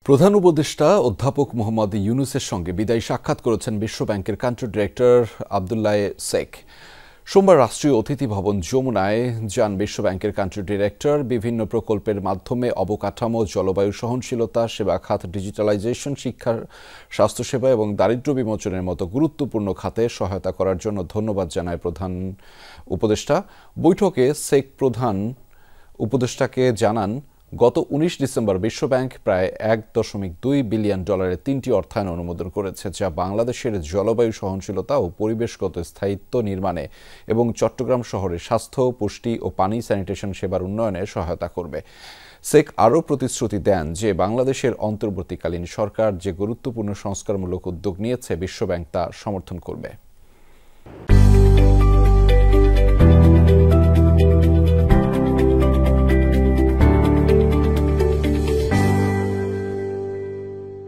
প্রধান উপদেষ্টা অধ্যাপক মোহাম্মদ ইউনূসের সঙ্গে বিদায়ী সাক্ষাৎ করেছেন বিশ্বব্যাংকের কান্ট্রি ডিরেক্টর আব্দুল্লাহ শেখ। সোমবার রাষ্ট্রীয় অতিথি ভবন যমুনায় যান বিশ্বব্যাংকের কান্ট্রি ডিরেক্টর। বিভিন্ন প্রকল্পের মাধ্যমে অবকাঠামো, জলবায়ু সহনশীলতা, সেবা খাত ডিজিটালাইজেশন, শিক্ষা, স্বাস্থ্যসেবা এবং দারিদ্র্য বিমোচনের মতো গুরুত্বপূর্ণ খাতে সহায়তা করার জন্য ধন্যবাদ জানায় প্রধান উপদেষ্টা। বৈঠকে শেখ প্রধান উপদেষ্টাকে জানান, গত ১৯ ডিসেম্বর বিশ্বব্যাংক প্রায় $১.২ বিলিয়ন ৩টি অর্থায়ন অনুমোদন করেছে, যা বাংলাদেশের জলবায়ু সহনশীলতা ও পরিবেশগত স্থায়িত্ব নির্মাণে এবং চট্টগ্রাম শহরে স্বাস্থ্য, পুষ্টি ও পানি স্যানিটেশন সেবার উন্নয়নে সহায়তা করবে। শেখ আরও প্রতিশ্রুতি দেন যে বাংলাদেশের অন্তর্বর্তীকালীন সরকার যে গুরুত্বপূর্ণ সংস্কারমূলক উদ্যোগ নিয়েছে, বিশ্বব্যাংক তা সমর্থন করবে।